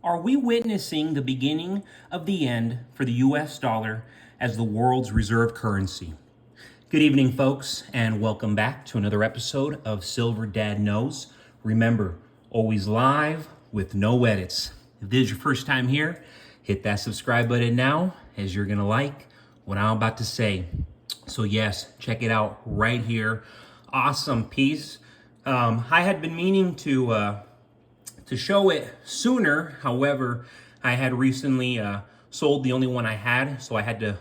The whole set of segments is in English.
Are we witnessing the beginning of the end for the US dollar as the world's reserve currency? Good evening, folks, and welcome back to another episode of Silver Dad Knows. Remember, always live with no edits. If this is your first time here, hit that subscribe button now, as you're gonna like what I'm about to say. So yes, check it out right here. Awesome piece. I had been meaning to show it sooner. However, I had recently sold the only one I had, so I had to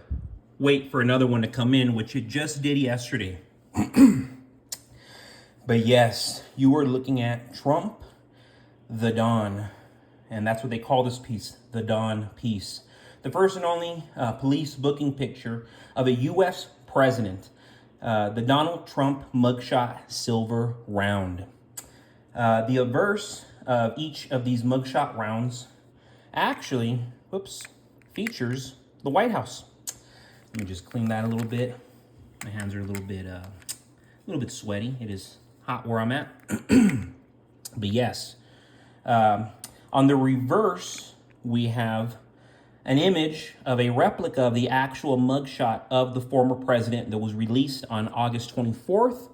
wait for another one to come in, which it just did yesterday. But yes, you are looking at Trump, the Don, and that's what they call this piece, the Don piece. The first and only police booking picture of a U.S. president, the Donald Trump mugshot silver round. The obverse of each of these mugshot rounds actually, features the White House. Let me just clean that a little bit. My hands are a little bit sweaty. It is hot where I'm at. But yes, on the reverse, we have an image of a replica of the actual mugshot of the former president that was released on August 24th,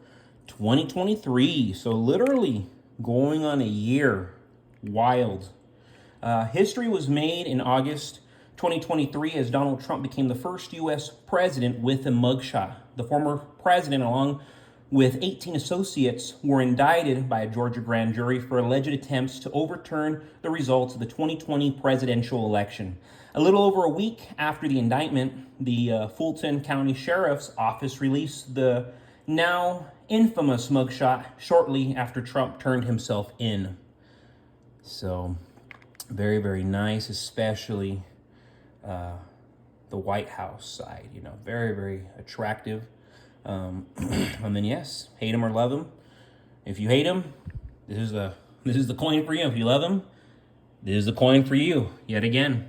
2023. So literally going on a year. Wild. History was made in August 2023 as Donald Trump became the first U.S. president with a mugshot. The former president, along with 18 associates, were indicted by a Georgia grand jury for alleged attempts to overturn the results of the 2020 presidential election. A little over a week after the indictment, the Fulton County Sheriff's Office released the now infamous mugshot shortly after Trump turned himself in. So, very, very nice, especially the White House side, very, very attractive. And then yes, hate him or love him. If you hate him, this is the coin for you. If you love him, this is the coin for you, yet again.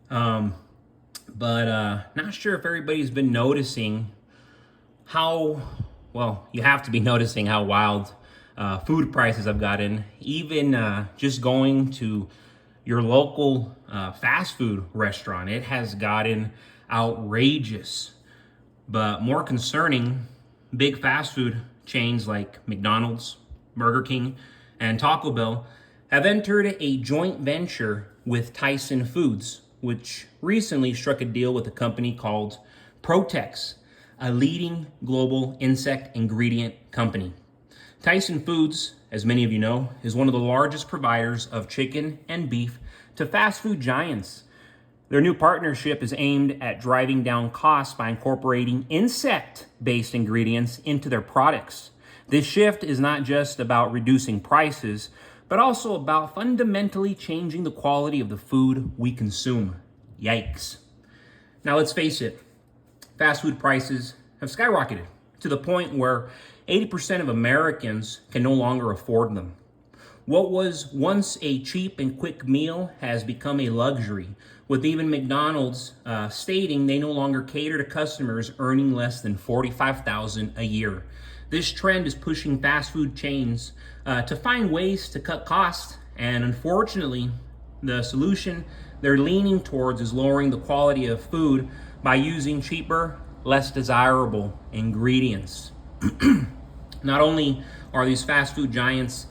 But not sure if everybody's been noticing how, you have to be noticing how wild food prices have gotten. Even just going to your local fast food restaurant, it has gotten outrageous. But more concerning, big fast food chains like McDonald's, Burger King, and Taco Bell have entered a joint venture with Tyson Foods, which recently struck a deal with a company called Protex, a leading global insect ingredient company. Tyson Foods, as many of you know, is one of the largest providers of chicken and beef to fast food giants. Their new partnership is aimed at driving down costs by incorporating insect-based ingredients into their products. This shift is not just about reducing prices, but also about fundamentally changing the quality of the food we consume. Yikes. Now let's face it, fast food prices have skyrocketed to the point where 80% of Americans can no longer afford them. What was once a cheap and quick meal has become a luxury, with even McDonald's stating they no longer cater to customers earning less than $45,000 a year. This trend is pushing fast food chains to find ways to cut costs, and unfortunately, the solution they're leaning towards is lowering the quality of food by using cheaper, less desirable ingredients. Not only are these fast food giants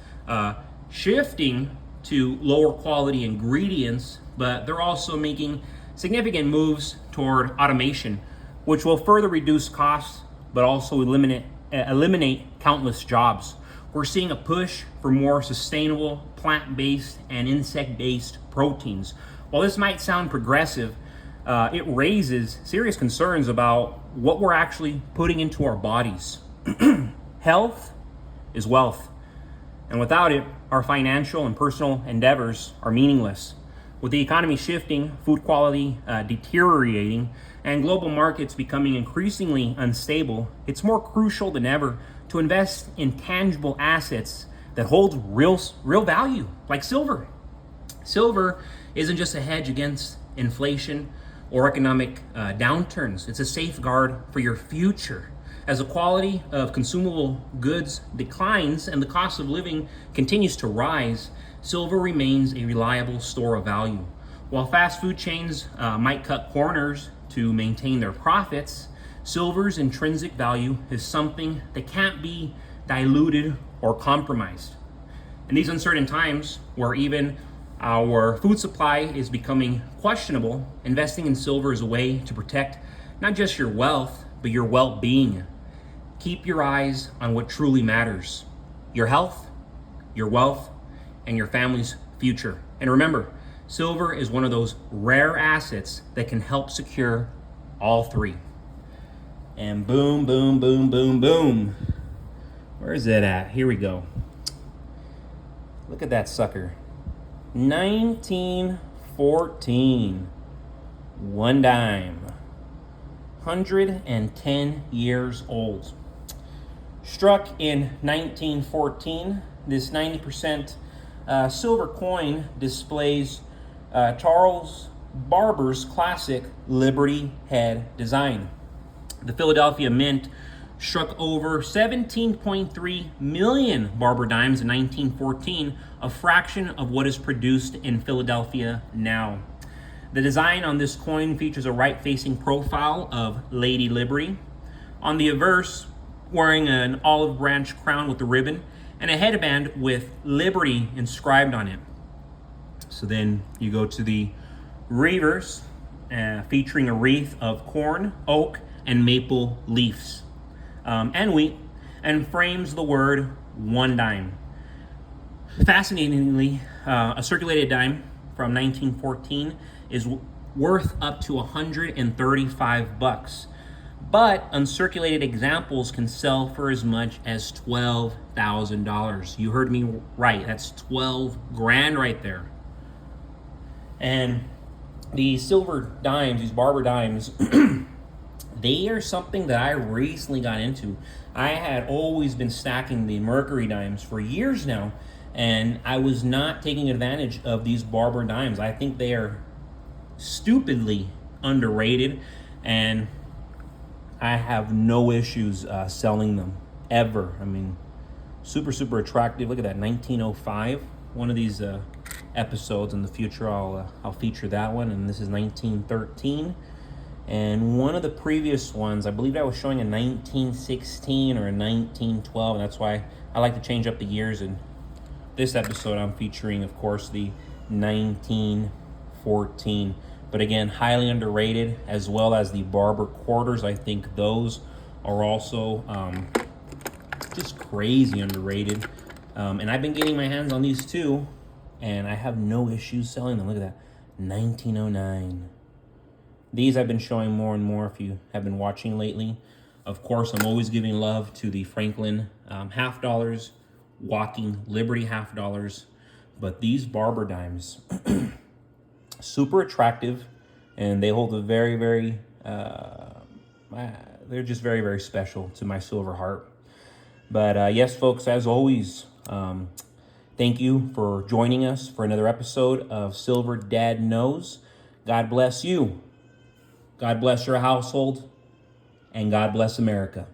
shifting to lower quality ingredients, but they're also making significant moves toward automation, which will further reduce costs, but also eliminate countless jobs. We're seeing a push for more sustainable plant-based and insect-based proteins. While this might sound progressive, it raises serious concerns about what we're actually putting into our bodies. Health is wealth, and without it, our financial and personal endeavors are meaningless. With the economy shifting, food quality deteriorating, and global markets becoming increasingly unstable, it's more crucial than ever to invest in tangible assets that hold real value, like silver. Silver isn't just a hedge against inflation or economic downturns. It's a safeguard for your future. As the quality of consumable goods declines and the cost of living continues to rise, silver remains a reliable store of value. While fast food chains might cut corners to maintain their profits, silver's intrinsic value is something that can't be diluted or compromised. In these uncertain times, where even our food supply is becoming questionable, investing in silver is a way to protect not just your wealth, but your well-being. Keep your eyes on what truly matters: your health, your wealth, and your family's future. And remember, silver is one of those rare assets that can help secure all three. And boom, boom, boom, boom, boom. Where is it at? Here we go. Look at that sucker. 1914. One dime. 110 years old. Struck in 1914, this 90% silver coin displays Charles Barber's classic Liberty head design. The Philadelphia Mint struck over 17.3 million Barber dimes in 1914, a fraction of what is produced in Philadelphia now. The design on this coin features a right-facing profile of Lady Liberty. On the obverse, wearing an olive branch crown with a ribbon and a headband with Liberty inscribed on it. So then you go to the reverse, featuring a wreath of corn, oak, and maple leaves and wheat, and frames the word one dime. Fascinatingly, a circulated dime from 1914 is worth up to $135, but uncirculated examples can sell for as much as $12,000. You heard me right, that's 12 grand right there. And the silver dimes, these Barber dimes, they are something that I recently got into. I had always been stacking the Mercury dimes for years now, and I was not taking advantage of these Barber dimes. I think they are stupidly underrated, and I have no issues selling them ever. I mean, super, super attractive. Look at that, 1905. One of these episodes in the future, I'll feature that one, and this is 1913. And one of the previous ones, I believe I was showing a 1916 or a 1912, and that's why I like to change up the years. And this episode, I'm featuring, of course, the 1914. But again, highly underrated, as well as the Barber quarters. I think those are also just crazy underrated. And I've been getting my hands on these too, and I have no issues selling them. Look at that, 1909. These I've been showing more and more if you have been watching lately. Of course, I'm always giving love to the Franklin half dollars, walking Liberty half dollars. But these Barber dimes, super attractive, and they hold a very, very, they're just very, very special to my silver heart. But yes, folks, as always, thank you for joining us for another episode of Silver Dad Knows. God bless you. God bless your household, and God bless America.